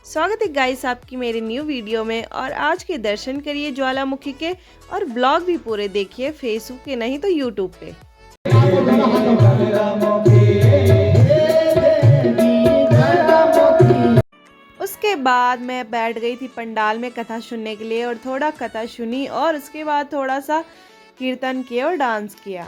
स्वागत है गाइस आपकी मेरे न्यू वीडियो में। और आज के दर्शन करिए ज्वालामुखी के और ब्लॉग भी पूरे देखिए फेसबुक के नहीं तो यूट्यूब पे। उसके बाद मैं बैठ गई थी पंडाल में कथा सुनने के लिए और थोड़ा कथा सुनी और उसके बाद थोड़ा सा कीर्तन किया और डांस किया।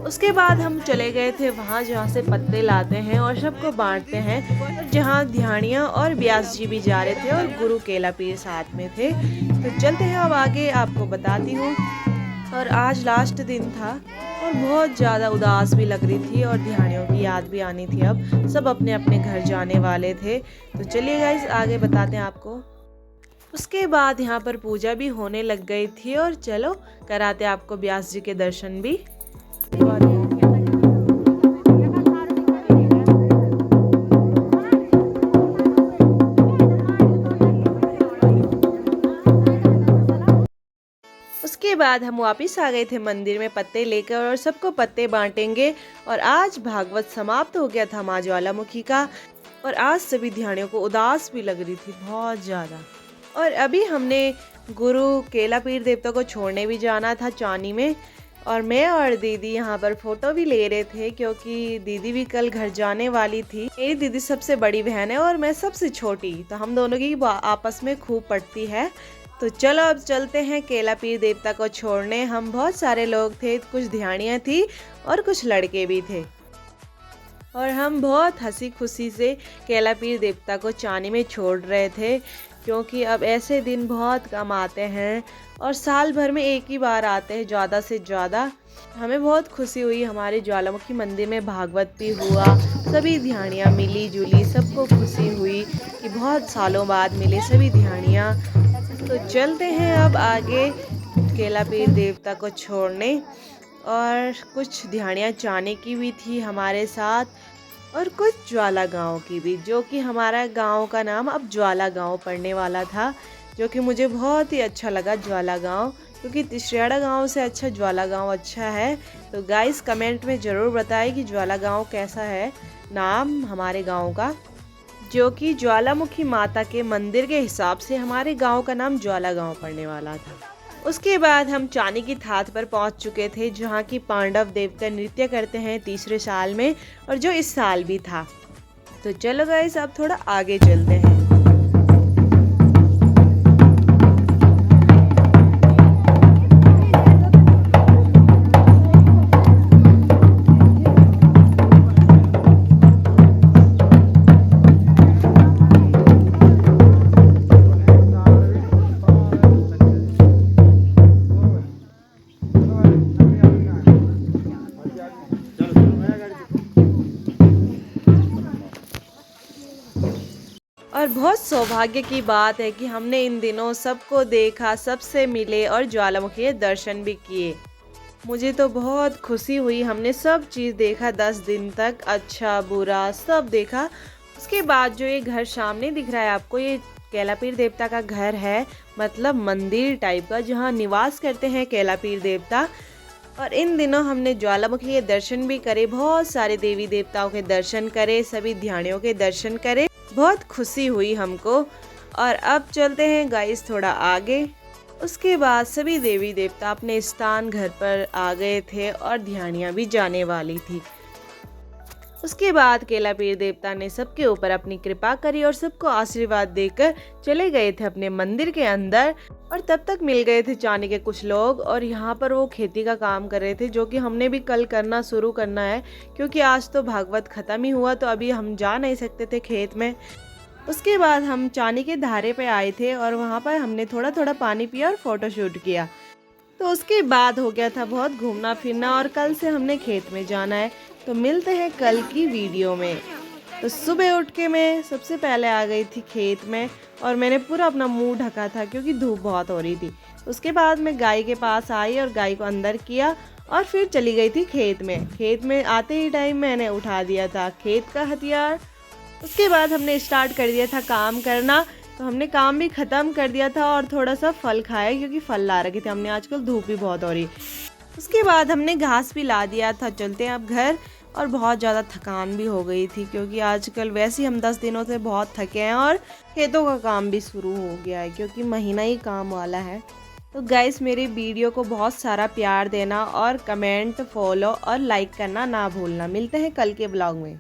उसके बाद हम चले गए थे वहाँ जहाँ से पत्ते लाते हैं और सबको बांटते हैं, और जहाँ ध्यानिया और व्यास जी भी जा रहे थे और गुरु केला पीर साथ में थे। तो चलते हैं अब आगे, आपको बताती हूँ। और आज लास्ट दिन था और बहुत ज़्यादा उदास भी लग रही थी और ध्यानियों की याद भी आनी थी। अब सब अपने अपने घर जाने वाले थे। तो चलिए गाइस आगे बताते हैं आपको। उसके बाद यहाँ पर पूजा भी होने लग गई थी और चलो कराते आपको व्यास जी के दर्शन भी। उसके बाद हम वापस आ गए थे मंदिर में पत्ते लेकर और सबको पत्ते बांटेंगे। और आज भागवत समाप्त हो गया था माँ ज्वालामुखी का, और आज सभी ध्यानियों को उदास भी लग रही थी बहुत ज़्यादा। और अभी हमने गुरु केला पीर देवता को छोड़ने भी जाना था चानी में, और मैं और दीदी यहाँ पर फ़ोटो भी ले रहे थे क्योंकि दीदी भी कल घर जाने वाली थी। मेरी दीदी सबसे बड़ी बहन है और मैं सबसे छोटी, तो हम दोनों की आपस में खूब पड़ती है। तो चलो अब चलते हैं केला पीर देवता को छोड़ने। हम बहुत सारे लोग थे, कुछ ध्यानियाँ थी और कुछ लड़के भी थे, और हम बहुत हंसी खुशी से केला पीर देवता को चानी में छोड़ रहे थे क्योंकि अब ऐसे दिन बहुत कम आते हैं और साल भर में एक ही बार आते हैं ज़्यादा से ज़्यादा। हमें बहुत खुशी हुई, हमारे ज्वालामुखी मंदिर में भागवत भी हुआ, सभी ध्यानियाँ मिली जुली, सबको खुशी हुई कि बहुत सालों बाद मिले सभी ध्यानियाँ। तो चलते हैं अब आगे केला पीर देवता को छोड़ने। और कुछ ध्यानियाँ चाने की भी थी हमारे साथ और कुछ ज्वाला गांव की भी, जो कि हमारा गांव का नाम अब ज्वाला गांव पड़ने वाला था, जो कि मुझे बहुत ही अच्छा लगा ज्वाला गांव, क्योंकि तिश्रेड़ा गांव से अच्छा ज्वाला गांव अच्छा है। तो गाइस कमेंट में ज़रूर बताएं कि ज्वाला गांव कैसा है नाम हमारे गांव का, जो कि ज्वालामुखी माता के मंदिर के हिसाब से हमारे गांव का नाम ज्वाला गांव पड़ने वाला था। उसके बाद हम चानी की थात पर पहुंच चुके थे, जहां की पांडव देवता नृत्य करते हैं तीसरे साल में, और जो इस साल भी था। तो चलो गाइस अब थोड़ा आगे चलते हैं। और बहुत सौभाग्य की बात है कि हमने इन दिनों सबको देखा, सबसे मिले और ज्वालामुखी के दर्शन भी किए। मुझे तो बहुत खुशी हुई, हमने सब चीज़ देखा 10 दिन तक, अच्छा बुरा सब देखा। उसके बाद जो ये घर सामने दिख रहा है आपको, ये केला पीर देवता का घर है, मतलब मंदिर टाइप का जहाँ निवास करते हैं केला पीर देवता। और इन दिनों हमने ज्वालामुखी के दर्शन भी करे, बहुत सारे देवी देवताओं के दर्शन करे, सभी ध्यानियों के दर्शन करे, बहुत खुशी हुई हमको। और अब चलते हैं गाइस थोड़ा आगे। उसके बाद सभी देवी देवता अपने स्थान घर पर आ गए थे और ध्यानियाँ भी जाने वाली थी। उसके बाद केला पीर देवता ने सबके ऊपर अपनी कृपा करी और सबको आशीर्वाद देकर चले गए थे अपने मंदिर के अंदर। और तब तक मिल गए थे चानी के कुछ लोग, और यहाँ पर वो खेती का काम कर रहे थे, जो कि हमने भी कल करना शुरू करना है क्योंकि आज तो भागवत ख़त्म ही हुआ, तो अभी हम जा नहीं सकते थे खेत में। उसके बाद हम चानी के धारे पे आए थे और वहाँ पर हमने थोड़ा थोड़ा पानी पिया और फ़ोटो शूट किया। तो उसके बाद हो गया था बहुत घूमना फिरना, और कल से हमने खेत में जाना है तो मिलते हैं कल की वीडियो में। तो सुबह उठ के मैं सबसे पहले आ गई थी खेत में और मैंने पूरा अपना मुंह ढका था क्योंकि धूप बहुत हो रही थी। उसके बाद मैं गाय के पास आई और गाय को अंदर किया और फिर चली गई थी खेत में। खेत में आते ही टाइम मैंने उठा दिया था खेत का हथियार। उसके बाद हमने स्टार्ट कर दिया था काम करना। तो हमने काम भी ख़त्म कर दिया था और थोड़ा सा फल खाया क्योंकि फल ला रखे थे हमने, आजकल धूप भी बहुत हो रही। उसके बाद हमने घास भी ला दिया था। चलते हैं अब घर। और बहुत ज़्यादा थकान भी हो गई थी क्योंकि आजकल वैसे ही हम 10 दिनों से बहुत थके हैं और खेतों का काम भी शुरू हो गया है क्योंकि महीना ही काम वाला है। तो गाइस मेरी वीडियो को बहुत सारा प्यार देना और कमेंट, फॉलो और लाइक करना ना भूलना। मिलते हैं कल के ब्लॉग में।